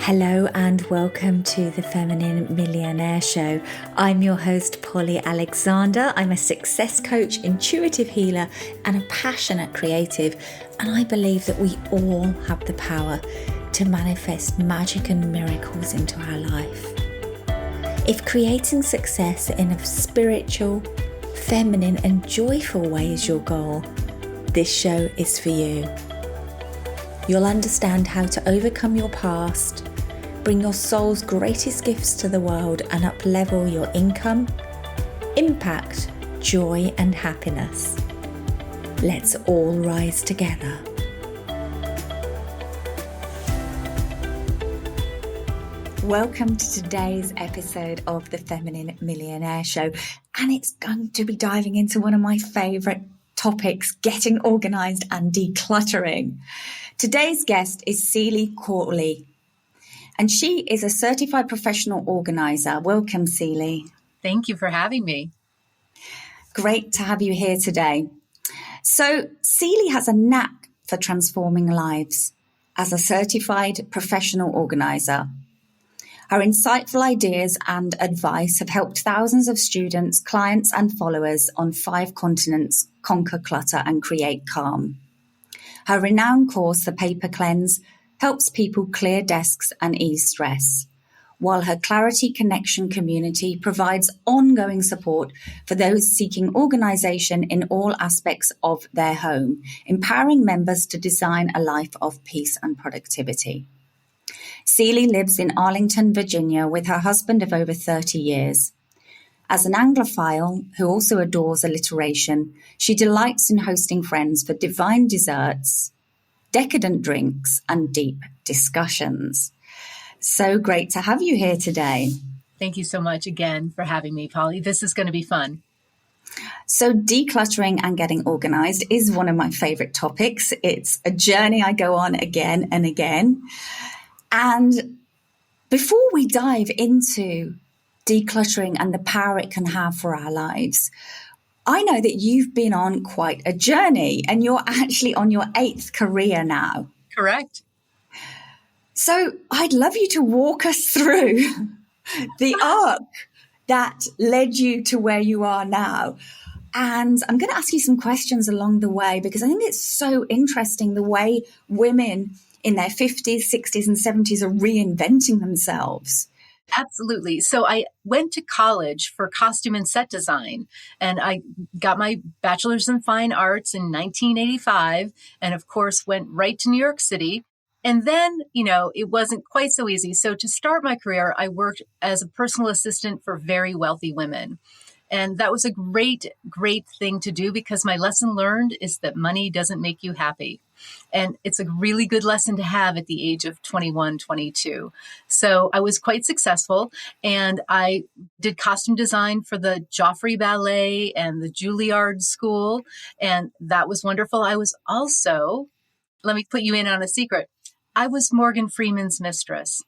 Hello and welcome to the Feminine Millionaire Show. I'm your host, Polly Alexandre. I'm a success coach, intuitive healer, and a passionate creative. And I believe that we all have the power to manifest magic and miracles into our life. If creating success in a spiritual, feminine, and joyful way is your goal, this show is for you. You'll understand how to overcome your past, bring your soul's greatest gifts to the world, and up-level your income, impact, joy, and happiness. Let's all rise together. Welcome to today's episode of the Feminine Millionaire Show, and it's going to be diving into one of my favourite topics, getting organised and decluttering. Today's guest is Cawley, and she is a certified professional organizer. Welcome, Cawley. Thank you for having me. Great to have you here today. So Cawley has a knack for transforming lives as a certified professional organizer. Her insightful ideas and advice have helped thousands of students, clients, and followers on 5 continents conquer clutter and create calm. Her renowned course, The Paper Cleanse, helps people clear desks and ease stress, while her Clarity Connection community provides ongoing support for those seeking organization in all aspects of their home, empowering members to design a life of peace and productivity. Cawley lives in Arlington, Virginia, with her husband of over 30 years. As an Anglophile who also adores alliteration, she delights in hosting friends for divine desserts, decadent drinks, and deep discussions. So great to have you here today. Thank you so much again for having me, Polly. This is going to be fun. So decluttering and getting organized is one of my favorite topics. It's a journey I go on again and again. And before we dive into decluttering and the power it can have for our lives, I know that you've been on quite a journey and you're actually on your 8th career now. Correct. So I'd love you to walk us through the arc that led you to where you are now. And I'm going to ask you some questions along the way because I think it's so interesting the way women in their 50s, 60s, and 70s are reinventing themselves. Absolutely. So I went to college for costume and set design, and I got my bachelor's in fine arts in 1985, and of course went right to New York City. And then, it wasn't quite so easy. So to start my career, I worked as a personal assistant for very wealthy women. And that was a great, great thing to do because my lesson learned is that money doesn't make you happy. And it's a really good lesson to have at the age of 21, 22. So I was quite successful, and I did costume design for the Joffrey Ballet and the Juilliard School. And that was wonderful. I was also, let me put you in on a secret, I was Morgan Freeman's mistress.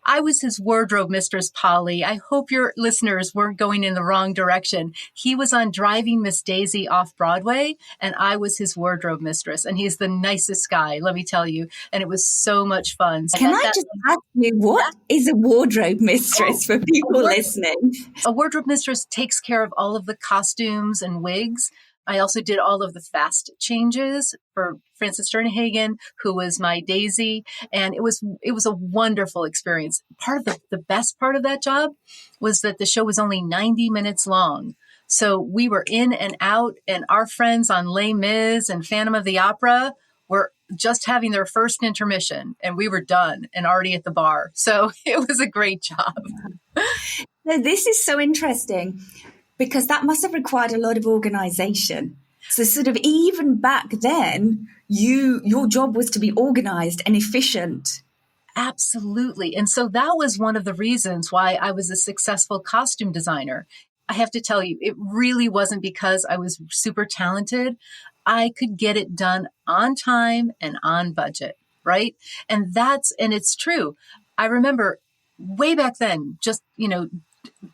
I was his wardrobe mistress, Polly. I hope your listeners weren't going in the wrong direction. He was on Driving Miss Daisy off Broadway, and I was his wardrobe mistress. And he's the nicest guy, let me tell you. And it was so much fun. Can I just ask you, what is a wardrobe mistress for people listening? A wardrobe mistress takes care of all of the costumes and wigs. I also did all of the fast changes for Frances Sternhagen, who was my Daisy. And it was a wonderful experience. Part of the best part of that job was that the show was only 90 minutes long. So we were in and out, and our friends on Les Mis and Phantom of the Opera were just having their first intermission, and we were done and already at the bar. So it was a great job. Now, this is so interesting, because that must have required a lot of organization. So sort of even back then, your job was to be organized and efficient. Absolutely. And so that was one of the reasons why I was a successful costume designer. I have to tell you, it really wasn't because I was super talented. I could get it done on time and on budget, right? And it's true. I remember way back then, just,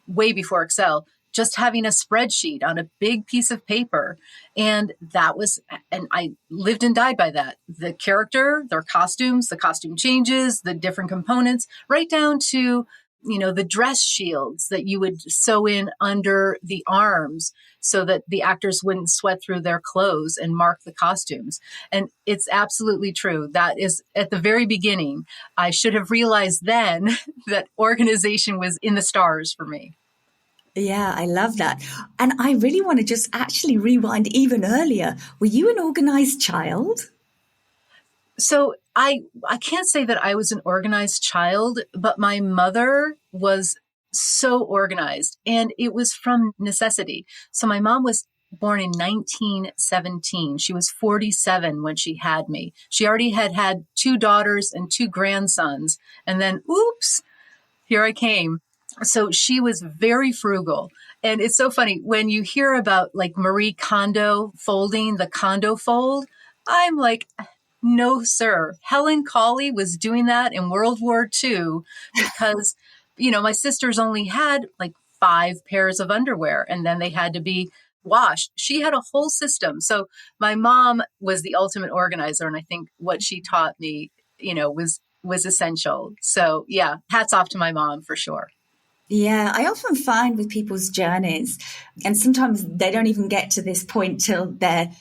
way before Excel, just having a spreadsheet on a big piece of paper. And I lived and died by that. The character, their costumes, the costume changes, the different components, right down to, the dress shields that you would sew in under the arms so that the actors wouldn't sweat through their clothes and mark the costumes. And it's absolutely true. That is at the very beginning. I should have realized then that organization was in the stars for me. Yeah, I love that. And I really want to just actually rewind even earlier. Were you an organized child? So I can't say that I was an organized child, but my mother was so organized, and it was from necessity. So my mom was born in 1917. She was 47 when she had me. She already had 2 daughters and 2 grandsons. And then, oops, here I came. So she was very frugal. And it's so funny when you hear about like Marie Kondo folding the Kondo fold, I'm like, no, sir. Helen Cawley was doing that in World War II because, my sisters only had like 5 pairs of underwear and then they had to be washed. She had a whole system. So my mom was the ultimate organizer. And I think what she taught me, was essential. So yeah, hats off to my mom for sure. Yeah, I often find with people's journeys, and sometimes they don't even get to this point till they're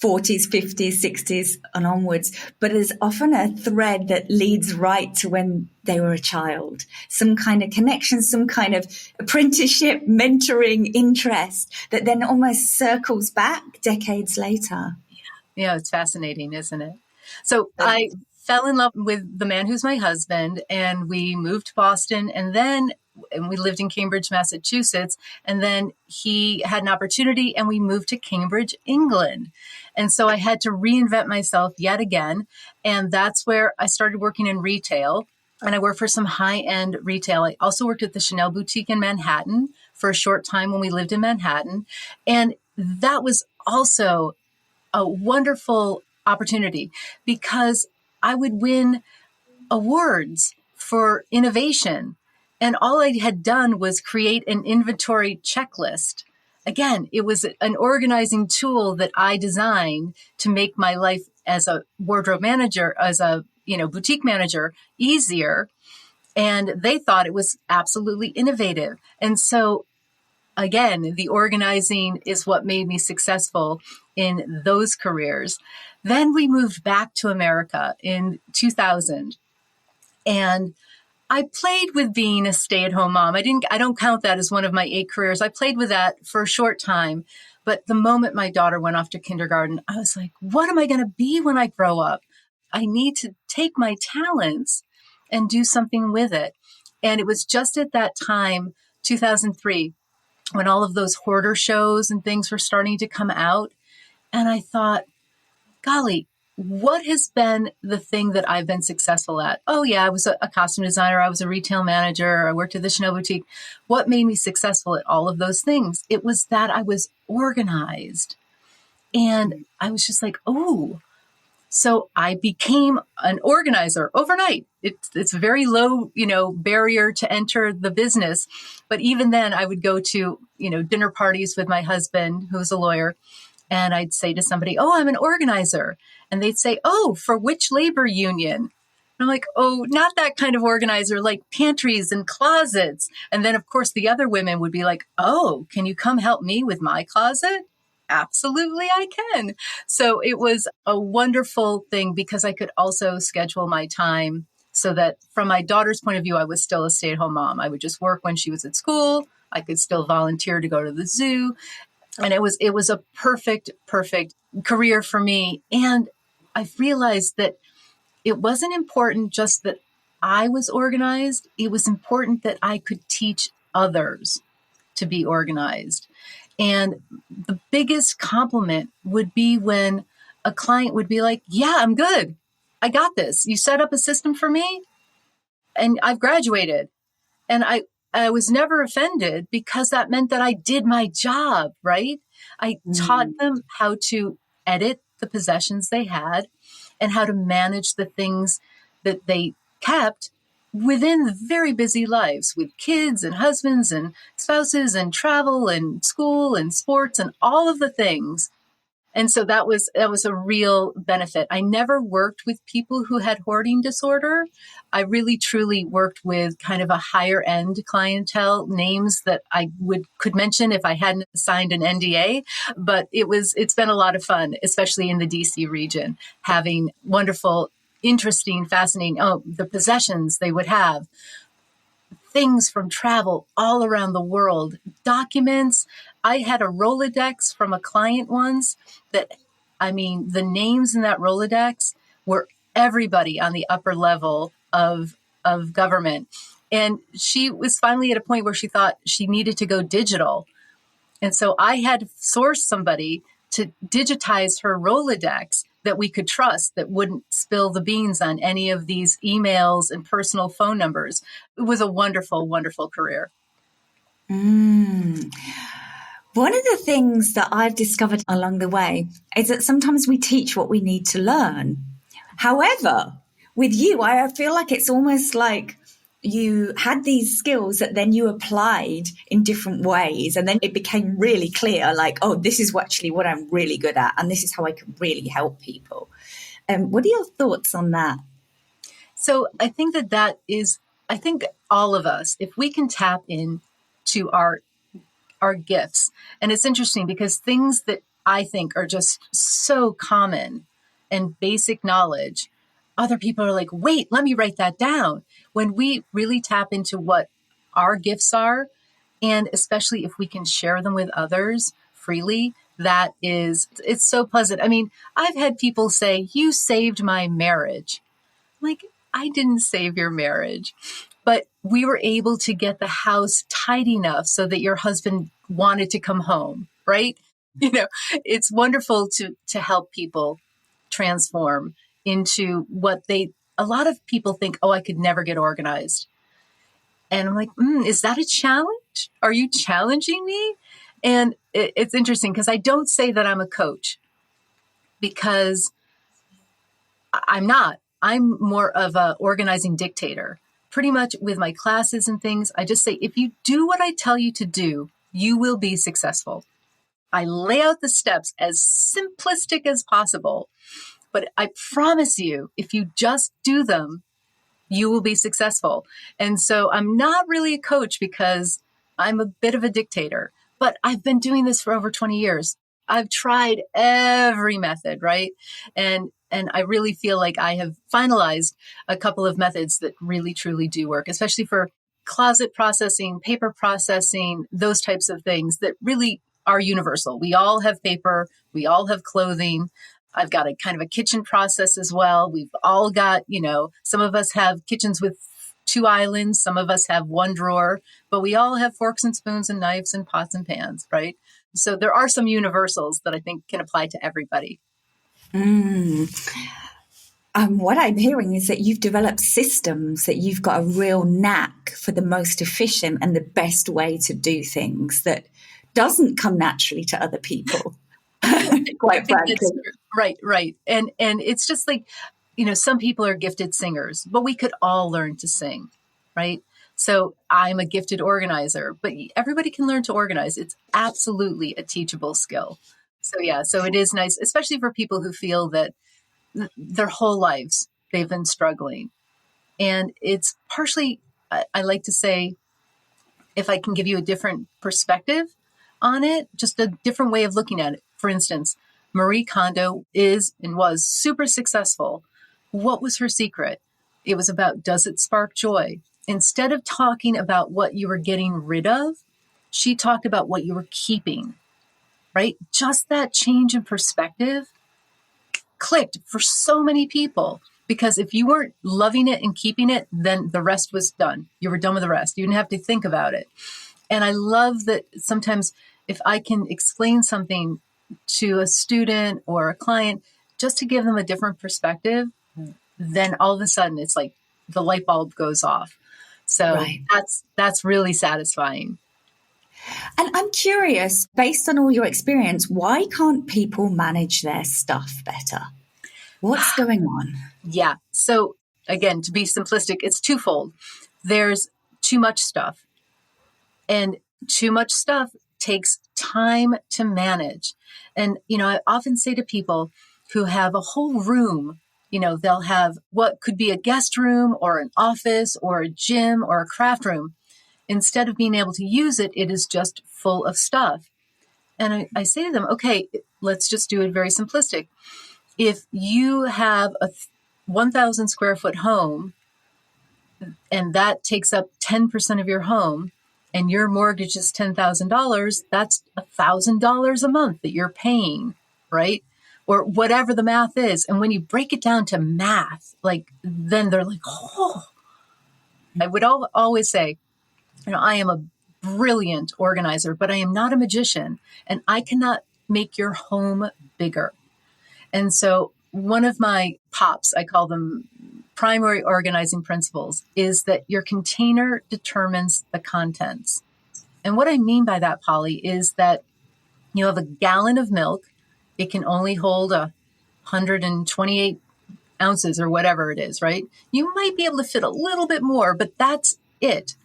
40s, 50s, 60s and onwards, but there's often a thread that leads right to when they were a child. Some kind of connection, some kind of apprenticeship, mentoring, interest that then almost circles back decades later. Yeah, it's fascinating, isn't it? So I fell in love with the man who's my husband, and we moved to Boston, and we lived in Cambridge, Massachusetts, and then he had an opportunity and we moved to Cambridge, England. And so I had to reinvent myself yet again. And that's where I started working in retail, and I worked for some high-end retail. I also worked at the Chanel boutique in Manhattan for a short time when we lived in Manhattan. And that was also a wonderful opportunity because I would win awards for innovation. And all I had done was create an inventory checklist. Again, it was an organizing tool that I designed to make my life as a wardrobe manager, as a boutique manager, easier. And they thought it was absolutely innovative. And so again, the organizing is what made me successful in those careers. Then we moved back to America in 2000. And I played with being a stay-at-home mom. I don't count that as one of my 8 careers. I played with that for a short time. But the moment my daughter went off to kindergarten, I was like, what am I going to be when I grow up? I need to take my talents and do something with it. And it was just at that time, 2003, when all of those hoarder shows and things were starting to come out. And I thought, golly, what has been the thing that I've been successful at? Oh, yeah, I was a costume designer. I was a retail manager. I worked at the Chanel boutique. What made me successful at all of those things? It was that I was organized. And I was just like, oh. So I became an organizer overnight. It's a very low, barrier to enter the business. But even then I would go to, dinner parties with my husband, who's a lawyer. And I'd say to somebody, oh, I'm an organizer. And they'd say, oh, for which labor union? And I'm like, oh, not that kind of organizer, like pantries and closets. And then, of course, the other women would be like, oh, can you come help me with my closet? Absolutely, I can. So it was a wonderful thing because I could also schedule my time so that from my daughter's point of view, I was still a stay-at-home mom. I would just work when she was at school. I could still volunteer to go to the zoo. And it was a perfect career for me. And I realized that it wasn't important just that I was organized. It was important that I could teach others to be organized. And the biggest compliment would be when a client would be like, yeah, I'm good. I got this. You set up a system for me and I've graduated. And I was never offended because that meant that I did my job, right? I taught them how to edit the possessions they had and how to manage the things that they kept within the very busy lives with kids and husbands and spouses and travel and school and sports and all of the things. And so that was a real benefit. I never worked with people who had hoarding disorder. I really truly worked with kind of a higher end clientele, names that I could mention if I hadn't signed an NDA. But it's been a lot of fun, especially in the DC region, having wonderful, interesting, fascinating, the possessions they would have, things from travel all around the world, documents. I had a Rolodex from a client once the names in that Rolodex were everybody on the upper level of government. And she was finally at a point where she thought she needed to go digital. And so I had to source somebody to digitize her Rolodex that we could trust, that wouldn't spill the beans on any of these emails and personal phone numbers. It was a wonderful, wonderful career. One of the things that I've discovered along the way is that sometimes we teach what we need to learn. However, with you, I feel like it's almost like you had these skills that then you applied in different ways. And then it became really clear, like, oh, this is actually what I'm really good at. And this is how I can really help people. What are your thoughts on that? So I think I think all of us, if we can tap into our gifts, and it's interesting because things that I think are just so common and basic knowledge, other people are like, wait, let me write that down. When we really tap into what our gifts are, and especially if we can share them with others freely, it's so pleasant. I mean, I've had people say, you saved my marriage. Like, I didn't save your marriage, but we were able to get the house tidy enough so that your husband wanted to come home, right? It's wonderful to help people transform into a lot of people think, oh, I could never get organized. And I'm like, is that a challenge? Are you challenging me? And it's interesting because I don't say that I'm a coach, because I'm not. I'm more of a organizing dictator. Pretty much with my classes and things, I just say, if you do what I tell you to do, you will be successful. I lay out the steps as simplistic as possible, but I promise you, if you just do them, you will be successful. And so I'm not really a coach because I'm a bit of a dictator, but I've been doing this for over 20 years. I've tried every method, right? And I really feel like I have finalized a couple of methods that really, truly do work, especially for closet processing, paper processing, those types of things that really are universal. We all have paper. We all have clothing. I've got a kind of a kitchen process as well. We've all got, some of us have kitchens with 2 islands. Some of us have 1 drawer, but we all have forks and spoons and knives and pots and pans, right? So there are some universals that I think can apply to everybody. What I'm hearing is that you've developed systems, that you've got a real knack for the most efficient and the best way to do things that doesn't come naturally to other people. Quite frankly. Right. And it's just like, some people are gifted singers, but we could all learn to sing, right? So I'm a gifted organizer, but everybody can learn to organize. It's absolutely a teachable skill. So it is nice, especially for people who feel that their whole lives they've been struggling. And it's partially, I like to say, if I can give you a different perspective on it, just a different way of looking at it. For instance, Marie Kondo is and was super successful. What was her secret? It was about, does it spark joy? Instead of talking about what you were getting rid of, she talked about what you were keeping, right? Just that change in perspective clicked for so many people, because if you weren't loving it and keeping it, then the rest was done. You were done with the rest. You didn't have to think about it. And I love that sometimes if I can explain something to a student or a client just to give them a different perspective, then all of a sudden it's like the light bulb goes off. So right. That's really satisfying. And I'm curious, based on all your experience, why can't people manage their stuff better? What's going on? Yeah. So again, to be simplistic, it's twofold. There's too much stuff, and too much stuff takes time to manage. And, I often say to people who have a whole room, they'll have what could be a guest room or an office or a gym or a craft room. Instead of being able to use it, it is just full of stuff. And I say to them, okay, let's just do it very simplistic. If you have a 1,000 square foot home and that takes up 10% of your home and your mortgage is $10,000, that's $1,000 a month that you're paying, right? Or whatever the math is. And when you break it down to math, then they're like, oh, I would always say, I am a brilliant organizer, but I am not a magician, and I cannot make your home bigger. And so one of my POPs, I call them primary organizing principles, is that your container determines the contents. And what I mean by that, Polly, is that you have a gallon of milk. It can only hold 128 ounces or whatever it is, right? You might be able to fit a little bit more, but that's it.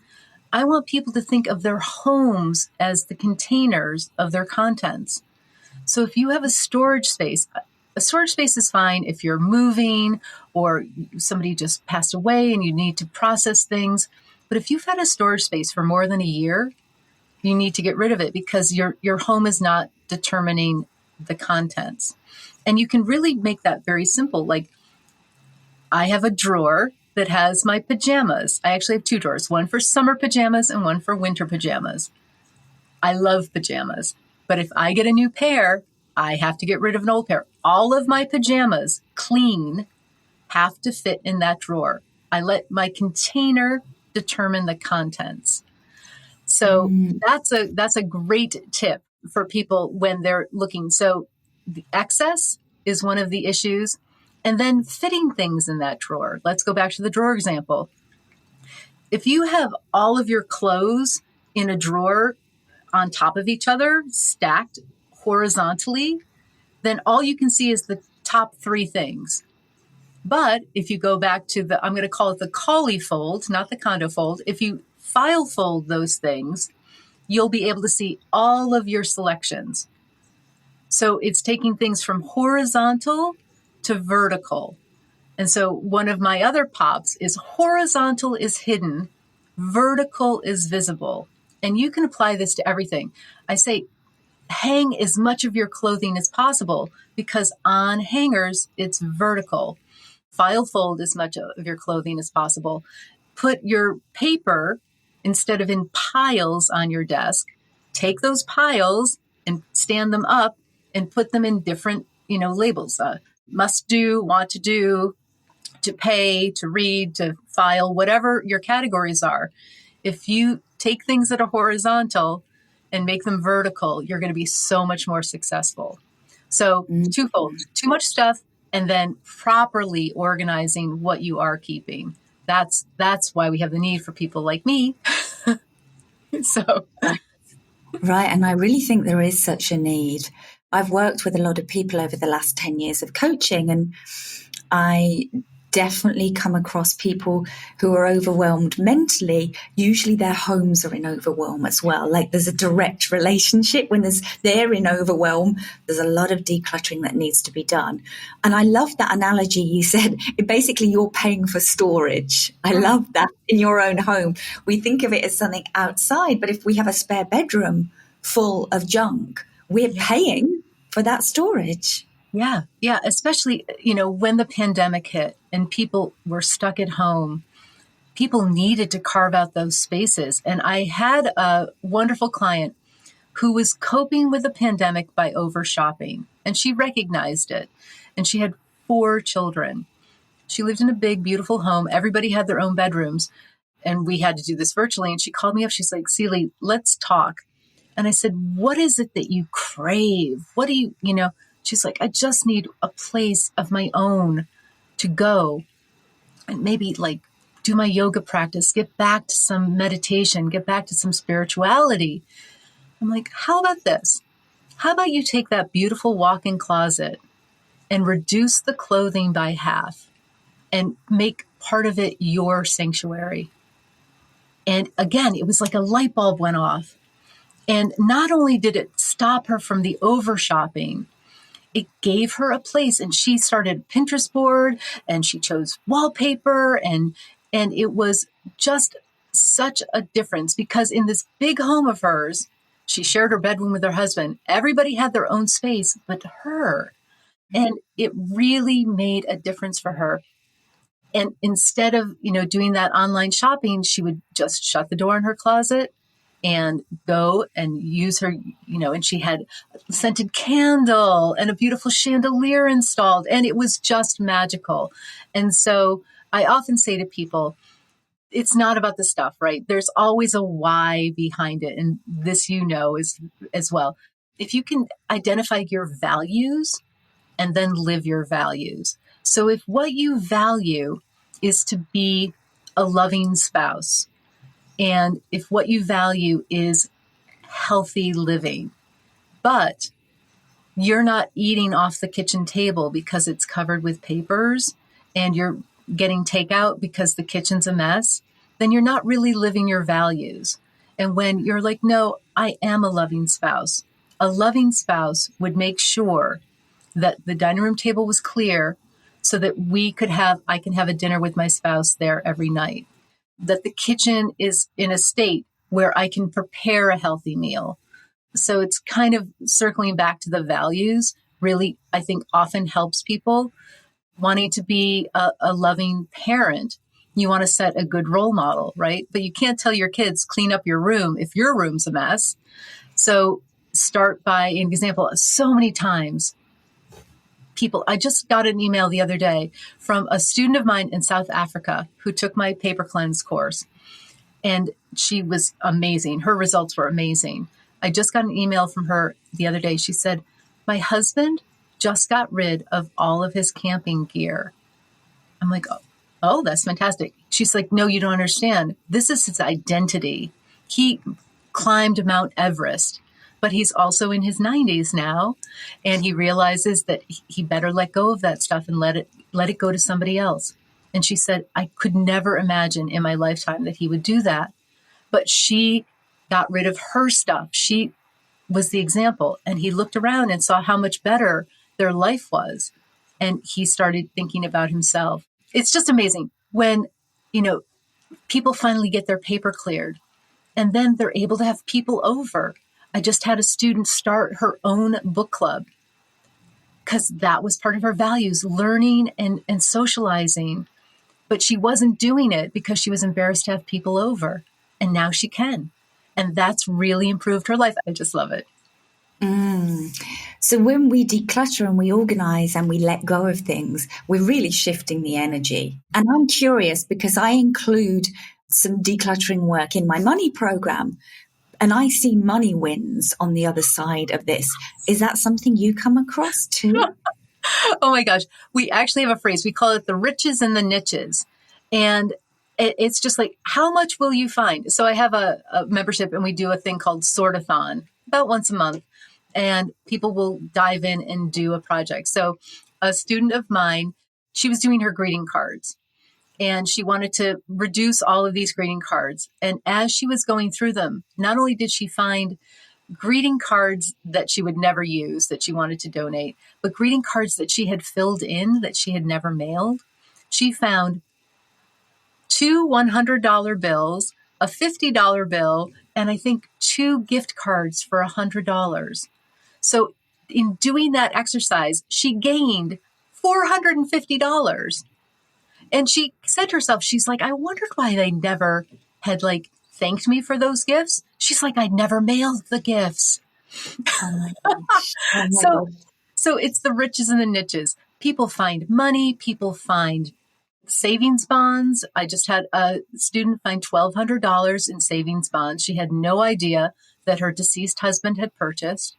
I want people to think of their homes as the containers of their contents. So if you have a storage space is fine if you're moving or somebody just passed away and you need to process things. But if you've had a storage space for more than a year, you need to get rid of it because your home is not determining the contents. And you can really make that very simple. Like, I have a drawer that has my pajamas. I actually have two drawers, one for summer pajamas and one for winter pajamas. I love pajamas, but if I get a new pair, I have to get rid of an old pair. All of my pajamas, clean, have to fit in that drawer. I let my container determine the contents. So that's a great tip for people when they're looking. So the excess is one of the issues. And then fitting things in that drawer. Let's go back to the drawer example. If you have all of your clothes in a drawer on top of each other, stacked horizontally, then all you can see is the top three things. But if you go back to I'm going to call it the Cawley fold, not the condo fold. If you file fold those things, you'll be able to see all of your selections. So it's taking things from horizontal to vertical. And so one of my other POPs is horizontal is hidden, vertical is visible. And you can apply this to everything. I say, hang as much of your clothing as possible because on hangers, it's vertical. File fold as much of your clothing as possible. Put your paper, instead of in piles on your desk, take those piles and stand them up and put them in different, labels. Must do, want to do, to pay, to read, to file, whatever your categories are. If you take things that are horizontal and make them vertical, you're going to be so much more successful. So twofold, too much stuff, and then properly organizing what you are keeping. That's why we have the need for people like me. So. Right. And I really think there is such a need. I've worked with a lot of people over the last 10 years of coaching, and I definitely come across people who are overwhelmed mentally. Usually their homes are in overwhelm as well. Like, there's a direct relationship. When they're in overwhelm, there's a lot of decluttering that needs to be done. And I love that analogy you said. Basically, you're paying for storage. I love that. In your own home, we think of it as something outside, but if we have a spare bedroom full of junk, we're paying for that storage. Yeah. Especially, when the pandemic hit and people were stuck at home, people needed to carve out those spaces. And I had a wonderful client who was coping with the pandemic by over shopping, and she recognized it. And she had 4 children. She lived in a big, beautiful home. Everybody had their own bedrooms, and we had to do this virtually. And she called me up. She's like, Cawley, let's talk. And I said, what is it that you crave? What do you, She's like, I just need a place of my own to go and maybe do my yoga practice, get back to some meditation, get back to some spirituality. I'm like, how about this? How about you take that beautiful walk-in closet and reduce the clothing by half and make part of it your sanctuary. And again, it was like a light bulb went off. And not only did it stop her from the over shopping, it gave her a place, and she started a Pinterest board, and she chose wallpaper, and it was just such a difference, because in this big home of hers, she shared her bedroom with her husband. Everybody had their own space but her. And it really made a difference for her. And instead of, doing that online shopping, she would just shut the door in her closet and go and use her, and she had a scented candle and a beautiful chandelier installed, and it was just magical. And so I often say to people, it's not about the stuff, right? There's always a why behind it. And this, is as well. If you can identify your values and then live your values. So if what you value is to be a loving spouse, and if what you value is healthy living, but you're not eating off the kitchen table because it's covered with papers and you're getting takeout because the kitchen's a mess, then you're not really living your values. And when you're like, no, I am a loving spouse would make sure that the dining room table was clear so that I can have a dinner with my spouse there every night. That the kitchen is in a state where I can prepare a healthy meal. So it's kind of circling back to the values, really, I think often helps people wanting to be a loving parent. You want to set a good role model, right? But you can't tell your kids, clean up your room if your room's a mess. So start by an example. So many times, I just got an email the other day from a student of mine in South Africa who took my paper cleanse course. And she was amazing. Her results were amazing. I just got an email from her the other day. She said, my husband just got rid of all of his camping gear. I'm like, oh, that's fantastic. She's like, no, you don't understand. This is his identity. He climbed Mount Everest, but he's also in his 90s now. And he realizes that he better let go of that stuff and let it go to somebody else. And she said, I could never imagine in my lifetime that he would do that. But she got rid of her stuff. She was the example. And he looked around and saw how much better their life was. And he started thinking about himself. It's just amazing when, people finally get their paper cleared and then they're able to have people over. I just had a student start her own book club because that was part of her values, learning and socializing. But she wasn't doing it because she was embarrassed to have people over. And now she can. And that's really improved her life. I just love it. So when we declutter and we organize and we let go of things, we're really shifting the energy. And I'm curious because I include some decluttering work in my money program, and I see money wins on the other side of this. Is that something you come across too? Oh my gosh. We actually have a phrase. We call it the riches and the niches. And it's just like, how much will you find? So I have a membership and we do a thing called Sortathon about once a month. And people will dive in and do a project. So a student of mine, she was doing her greeting cards and she wanted to reduce all of these greeting cards. And as she was going through them, not only did she find greeting cards that she would never use, that she wanted to donate, but greeting cards that she had filled in that she had never mailed. She found 2 $100 bills, a $50 bill, and I think 2 gift cards for $100. So in doing that exercise, she gained $450. And she said to herself, she's like, I wondered why they never had thanked me for those gifts. She's like, I never mailed the gifts. Oh my gosh. Oh my gosh. So it's the riches and the niches. People find money. People find savings bonds. I just had a student find $1,200 in savings bonds. She had no idea that her deceased husband had purchased,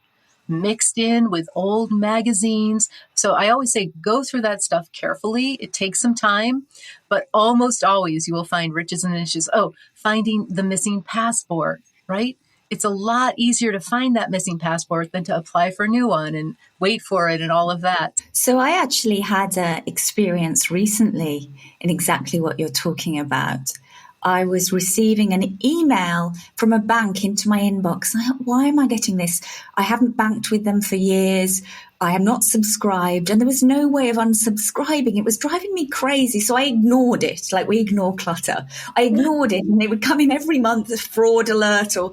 mixed in with old magazines. So I always say, go through that stuff carefully. It takes some time, but almost always you will find riches and niches. Oh, finding the missing passport, right? it's a lot easier to find that missing passport than to apply for a new one and wait for it and all of that. So I actually had an experience recently in exactly what you're talking about. I was receiving an email from a bank into my inbox. I thought, why am I getting this? I haven't banked with them for years. I am not subscribed, and there was no way of unsubscribing. It was driving me crazy. So I ignored it, like we ignore clutter. I ignored it, and they would come in every month, a fraud alert or,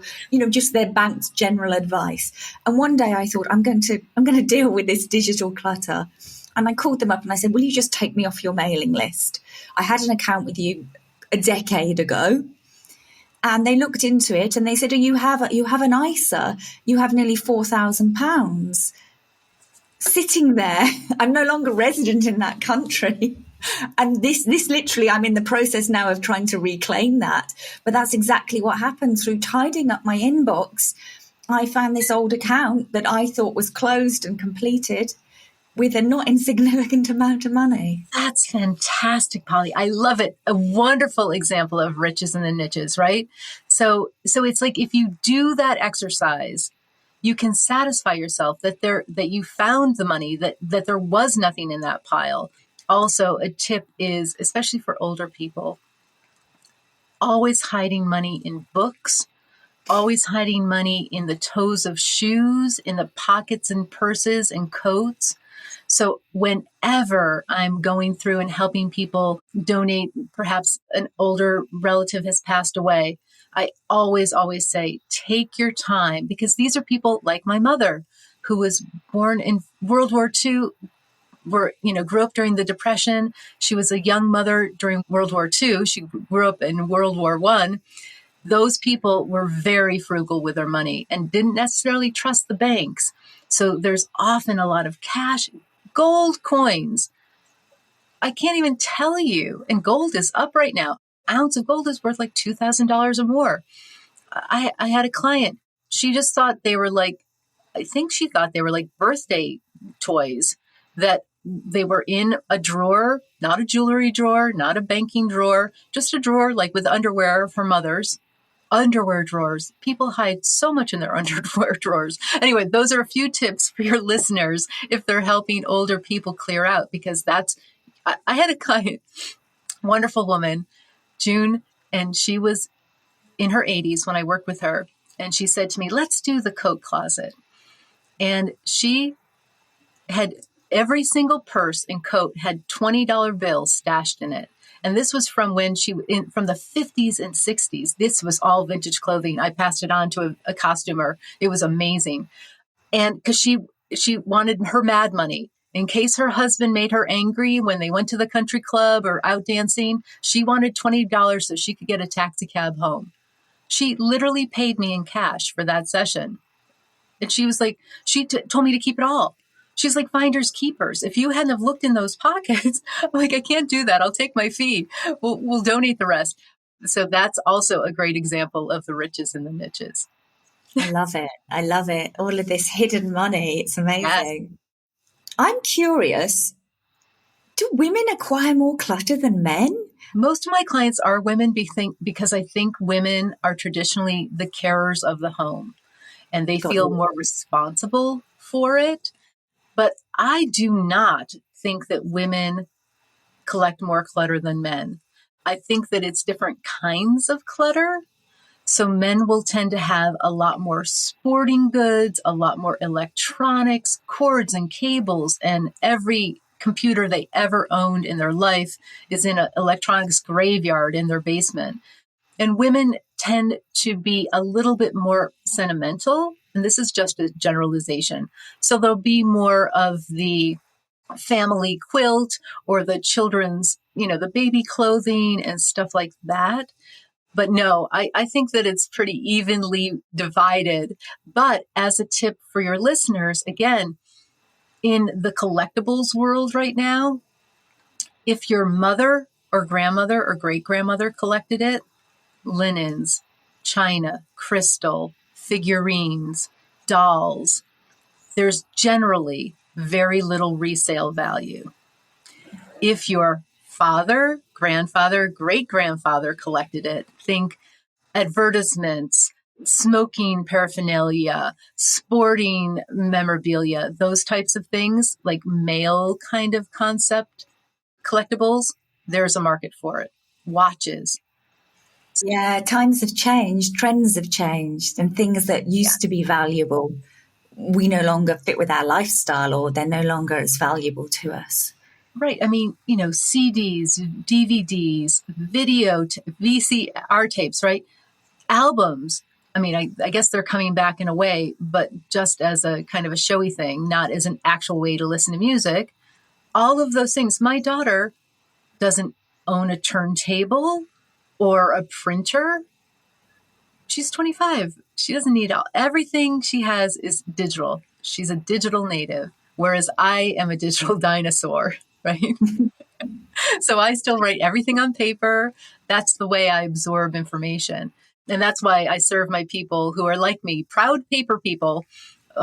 just their bank's general advice. And one day I thought, I'm going to deal with this digital clutter. And I called them up and I said, will you just take me off your mailing list? I had an account with you a decade ago. And they looked into it and they said, oh, you have an ISA. You have nearly £4,000 sitting there. I'm no longer resident in that country. And this literally, I'm in the process now of trying to reclaim that. But that's exactly what happened. Through tidying up my inbox, I found this old account that I thought was closed and completed with a not insignificant amount of money. That's fantastic, Polly. I love it. A wonderful example of riches in the niches, right? So it's like if you do that exercise, you can satisfy yourself that you found the money, that there was nothing in that pile. Also, a tip is, especially for older people, always hiding money in books, always hiding money in the toes of shoes, in the pockets and purses and coats. So whenever I'm going through and helping people donate, perhaps an older relative has passed away, I always say, take your time, because these are people like my mother, who was born in World War II, grew up during the Depression. She was a young mother during World War II. She grew up in World War I. Those people were very frugal with their money and didn't necessarily trust the banks. So there's often a lot of cash, gold coins. I can't even tell you. And gold is up right now. Ounce of gold is worth like $2,000 or more. I had a client. She just thought they were like birthday toys, that they were in a drawer, not a jewelry drawer, not a banking drawer, just a drawer like with underwear for mothers. Underwear drawers. People hide so much in their underwear drawers. Anyway, those are a few tips for your listeners if they're helping older people clear out, because I had a client, wonderful woman, June, and she was in her 80s when I worked with her. And she said to me, let's do the coat closet. And she had every single purse and coat had $20 bills stashed in it. And this was from from the 50s and 60s. This was all vintage clothing. I passed it on to a costumer. It was amazing. And because she wanted her mad money. In case her husband made her angry when they went to the country club or out dancing, she wanted $20 so she could get a taxi cab home. She literally paid me in cash for that session. And she was like, told me to keep it all. She's like, finders keepers. If you hadn't have looked in those pockets, I'm like, I can't do that. I'll take my fee. We'll donate the rest. So that's also a great example of the riches in the niches. I love it. I love it. All of this hidden money. It's amazing. Yes. I'm curious, do women acquire more clutter than men? Most of my clients are women because I think women are traditionally the carers of the home and they feel more responsible for it. But I do not think that women collect more clutter than men. I think that it's different kinds of clutter. So men will tend to have a lot more sporting goods, a lot more electronics, cords and cables, and every computer they ever owned in their life is in an electronics graveyard in their basement. And women tend to be a little bit more sentimental. And this is just a generalization. So there'll be more of the family quilt or the children's, the baby clothing and stuff like that. But no, I think that it's pretty evenly divided. But as a tip for your listeners, again, in the collectibles world right now, if your mother or grandmother or great-grandmother collected it, linens, china, crystal, figurines, dolls, there's generally very little resale value. If your father, grandfather, great-grandfather collected it, think advertisements, smoking paraphernalia, sporting memorabilia, those types of things, like male kind of concept collectibles, there's a market for it. Watches. Yeah, times have changed, trends have changed, and things that used to be valuable, we no longer fit with our lifestyle, or they're no longer as valuable to us. Right. I mean, CDs, DVDs, VCR tapes, right? Albums. I mean, I guess they're coming back in a way, but just as a kind of a showy thing, not as an actual way to listen to music. All of those things. My daughter doesn't own a turntable or a printer. She's 25. She doesn't need everything she has is digital. She's a digital native, whereas I am a digital dinosaur, right? So I still write everything on paper. That's the way I absorb information. And that's why I serve my people who are like me, proud paper people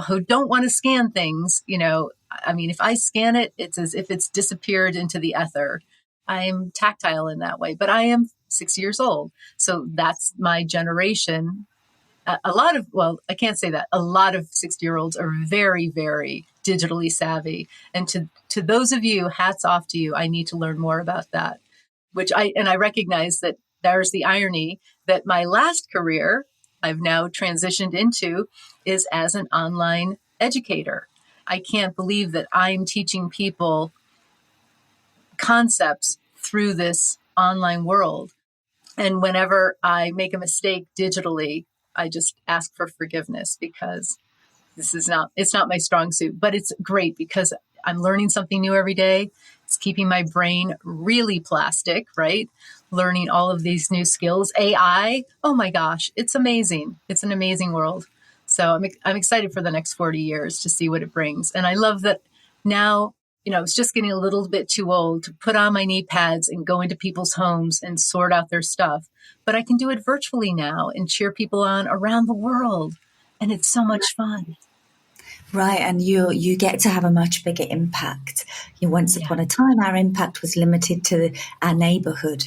who don't want to scan things. I mean, if I scan it, it's as if it's disappeared into the ether. I'm tactile in that way, but I am 6 years old. So that's my generation. I can't say that. A lot of 60-year-olds are very, very digitally savvy. And to those of you, hats off to you. I need to learn more about that, I recognize that there's the irony that my last career I've now transitioned into is as an online educator. I can't believe that I'm teaching people concepts through this online world. And whenever I make a mistake digitally, I just ask for forgiveness because it's not my strong suit, but it's great because I'm learning something new every day. It's keeping my brain really plastic, right? Learning all of these new skills. AI, oh my gosh, it's amazing. It's an amazing world. So I'm excited for the next 40 years to see what it brings. And I love that now, it's just getting a little bit too old to put on my knee pads and go into people's homes and sort out their stuff. But I can do it virtually now and cheer people on around the world. And it's so much fun. Right, and you get to have a much bigger impact. Once upon a time, our impact was limited to our neighborhood,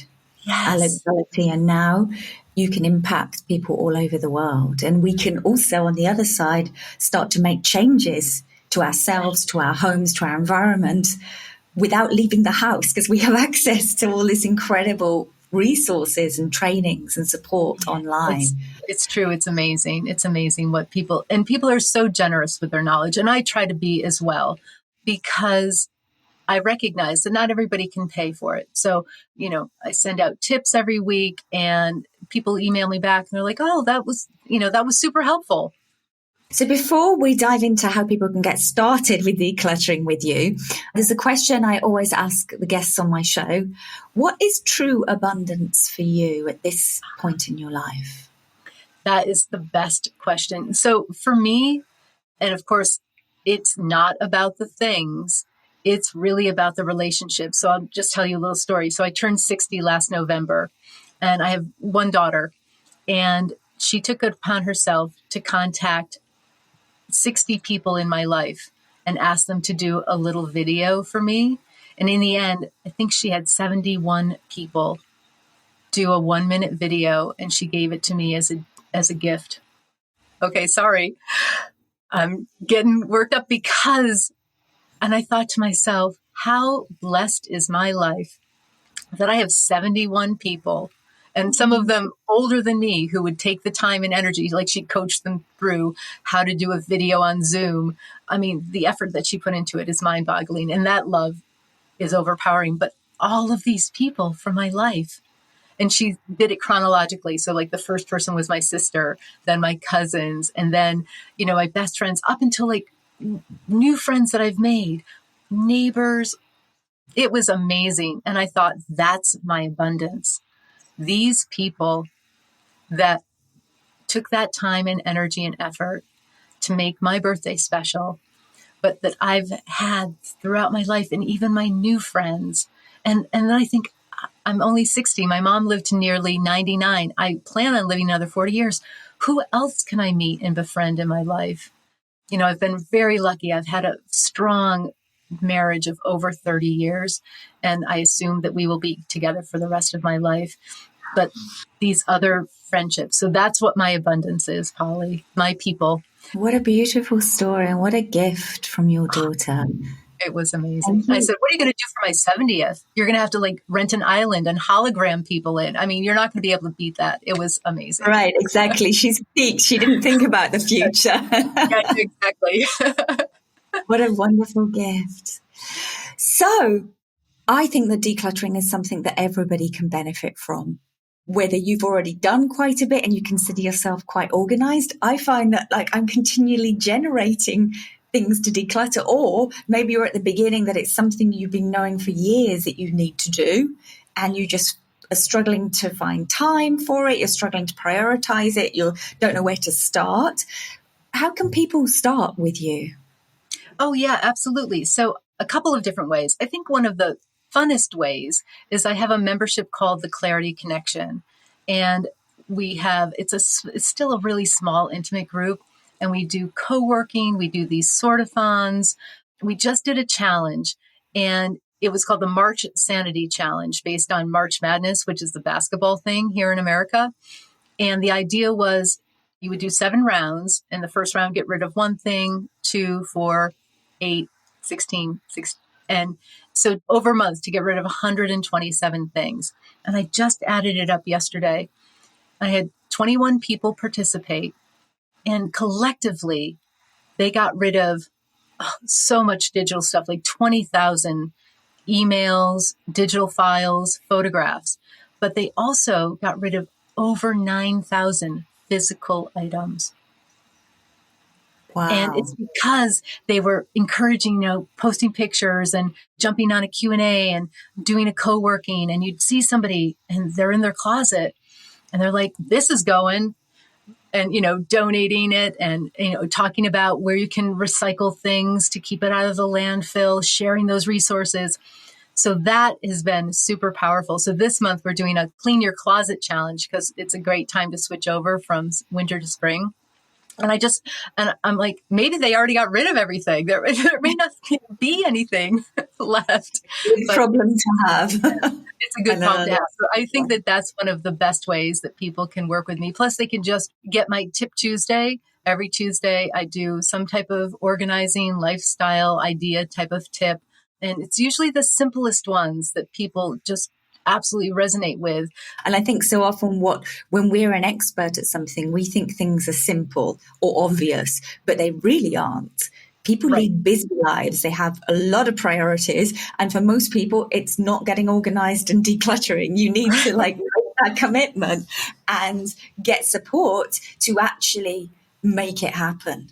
our locality, and now you can impact people all over the world. And we can also, on the other side, start to make changes to ourselves, to our homes, to our environment without leaving the house, because we have access to all this incredible resources and trainings and support online. It's true. It's amazing. It's amazing what people are so generous with their knowledge. And I try to be as well, because I recognize that not everybody can pay for it. So, I send out tips every week and people email me back and they're like, oh, that was super helpful. So before we dive into how people can get started with decluttering with you, there's a question I always ask the guests on my show. What is true abundance for you at this point in your life? That is the best question. So for me, and of course, it's not about the things. It's really about the relationship. So I'll just tell you a little story. So I turned 60 last November, and I have one daughter, and she took it upon herself to contact 60 people in my life and ask them to do a little video for me. And in the end, I think she had 71 people do a 1-minute video, and she gave it to me as a gift. Okay, sorry. I'm getting worked up and I thought to myself, how blessed is my life that I have 71 people, and some of them older than me, who would take the time and energy, like she coached them through how to do a video on Zoom. I mean, the effort that she put into it is mind-boggling, and that love is overpowering. But all of these people from my life, and she did it chronologically. So like the first person was my sister, then my cousins, and then, my best friends, up until like new friends that I've made, neighbors. It was amazing. And I thought, that's my abundance. These people that took that time and energy and effort to make my birthday special, but that I've had throughout my life, and even my new friends. And then I think, I'm only 60. My mom lived to nearly 99. I plan on living another 40 years. Who else can I meet and befriend in my life? I've been very lucky. I've had a strong marriage of over 30 years, and I assume that we will be together for the rest of my life. but these other friendships. So that's what my abundance is, Polly, my people. What a beautiful story and what a gift from your daughter. It was amazing. I said, what are you going to do for my 70th? You're going to have to like rent an island and hologram people in. I mean, you're not going to be able to beat that. It was amazing. Right, exactly. She's peaked. She didn't think about the future. Yeah, exactly. What a wonderful gift. So I think that decluttering is something that everybody can benefit from. Whether you've already done quite a bit and you consider yourself quite organized, I find that like I'm continually generating things to declutter, or maybe you're at the beginning that it's something you've been knowing for years that you need to do and you just are struggling to find time for it, you're struggling to prioritize it, you don't know where to start. How can people start with you? Oh, yeah, absolutely. So a couple of different ways. I think one of the funnest ways is I have a membership called the Clarity Connection. And it's still a really small, intimate group. And we do co-working, we do these sortathons. We just did a challenge, and it was called the March Sanity Challenge based on March Madness, which is the basketball thing here in America. And the idea was you would do 7 rounds, and the first round, get rid of 1 thing, 2, 4, 8, 16, 16. And so over months to get rid of 127 things. And I just added it up yesterday. I had 21 people participate, and collectively they got rid of so much digital stuff, like 20,000 emails, digital files, photographs. But they also got rid of over 9,000 physical items. Wow. And it's because they were encouraging, posting pictures and jumping on a Q&A and doing a co-working, and you'd see somebody and they're in their closet and they're like, this is going, and, donating it and, talking about where you can recycle things to keep it out of the landfill, sharing those resources. So that has been super powerful. So this month we're doing a Clean Your Closet Challenge because it's a great time to switch over from winter to spring. And I'm like, maybe they already got rid of everything. There may not be anything left. Good problem to have. It's a good problem to have. So I think that that's one of the best ways that people can work with me. Plus, they can just get my Tip Tuesday. Every Tuesday, I do some type of organizing, lifestyle idea type of tip. And it's usually the simplest ones that people just absolutely resonate with. And I think so often when we're an expert at something, we think things are simple or obvious, but they really aren't. People lead busy lives. They have a lot of priorities. And for most people, it's not getting organized and decluttering. You need to make that commitment and get support to actually make it happen.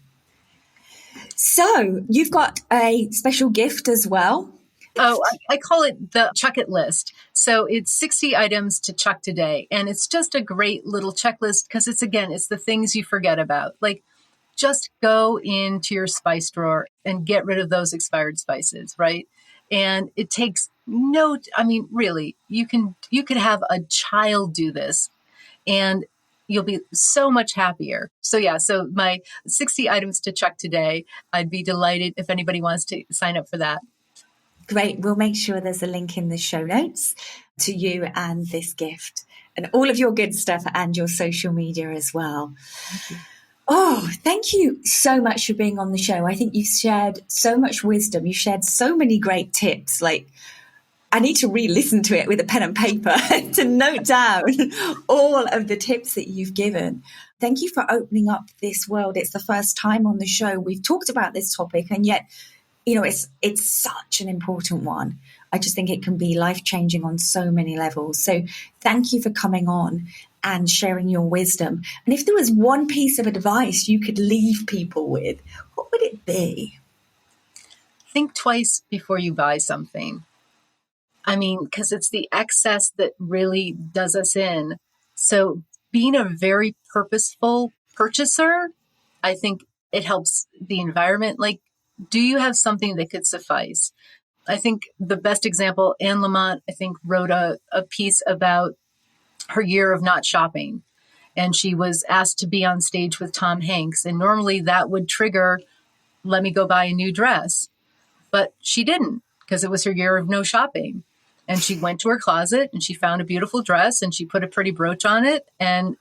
So you've got a special gift as well. Oh, I call it the Chuck It list. So it's 60 items to chuck today. And it's just a great little checklist because it's the things you forget about. Like, just go into your spice drawer and get rid of those expired spices, right? And it takes really, you could have a child do this and you'll be so much happier. So my 60 items to chuck today, I'd be delighted if anybody wants to sign up for that. Great. We'll make sure there's a link in the show notes to you and this gift and all of your good stuff and your social media as well. Thank you. Oh, thank you so much for being on the show. I think you've shared so much wisdom. You've shared so many great tips. Like, I need to re-listen to it with a pen and paper to note down all of the tips that you've given. Thank you for opening up this world. It's the first time on the show we've talked about this topic, and yet it's such an important one. I just think it can be life-changing on so many levels. So thank you for coming on and sharing your wisdom. And if there was one piece of advice you could leave people with, what would it be? Think twice before you buy something. Because it's the excess that really does us in. So being a very purposeful purchaser, I think it helps the environment. Like, do you have something that could suffice? I think the best example, Anne Lamott, I think, wrote a piece about her year of not shopping. And she was asked to be on stage with Tom Hanks. And normally that would trigger, let me go buy a new dress. But she didn't, because it was her year of no shopping. And she went to her closet and she found a beautiful dress and she put a pretty brooch on it. And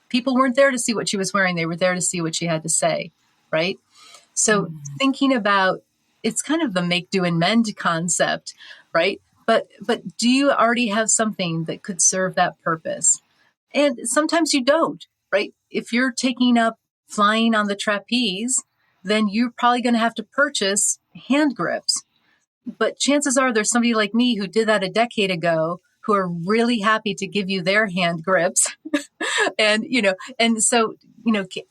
people weren't there to see what she was wearing. They were there to see what she had to say, right? So thinking about, it's kind of the make, do, and mend concept, right? But do you already have something that could serve that purpose? And sometimes you don't, right? If you're taking up flying on the trapeze, then you're probably going to have to purchase hand grips. But chances are there's somebody like me who did that a decade ago who are really happy to give you their hand grips. And so,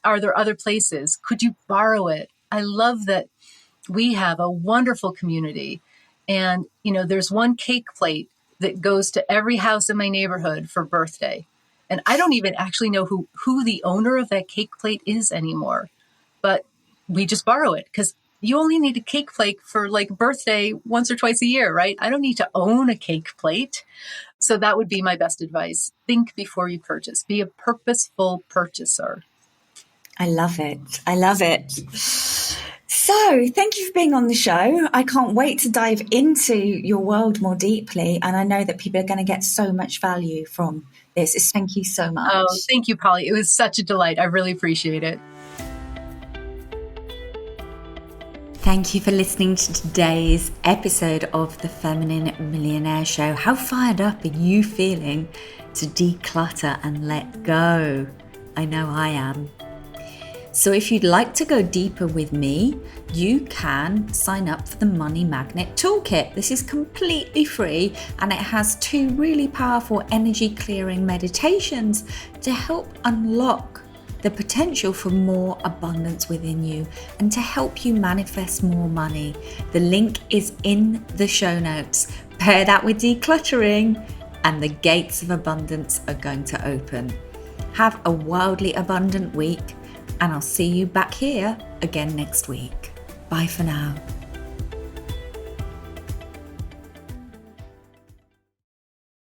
are there other places? Could you borrow it? I love that we have a wonderful community. And, there's one cake plate that goes to every house in my neighborhood for birthday. And I don't even actually know who the owner of that cake plate is anymore. But we just borrow it because you only need a cake plate for like birthday once or twice a year, right? I don't need to own a cake plate. So that would be my best advice. Think before you purchase. Be a purposeful purchaser. I love it. I love it. So thank you for being on the show. I can't wait to dive into your world more deeply. And I know that people are going to get so much value from this. Thank you so much. Oh, thank you, Polly. It was such a delight. I really appreciate it. Thank you for listening to today's episode of the Feminine Millionaire Show. How fired up are you feeling to declutter and let go? I know I am. So if you'd like to go deeper with me, you can sign up for the Money Magnet Toolkit. This is completely free and it has 2 really powerful energy clearing meditations to help unlock the potential for more abundance within you and to help you manifest more money. The link is in the show notes. Pair that with decluttering and the gates of abundance are going to open. Have a wildly abundant week and I'll see you back here again next week. Bye for now.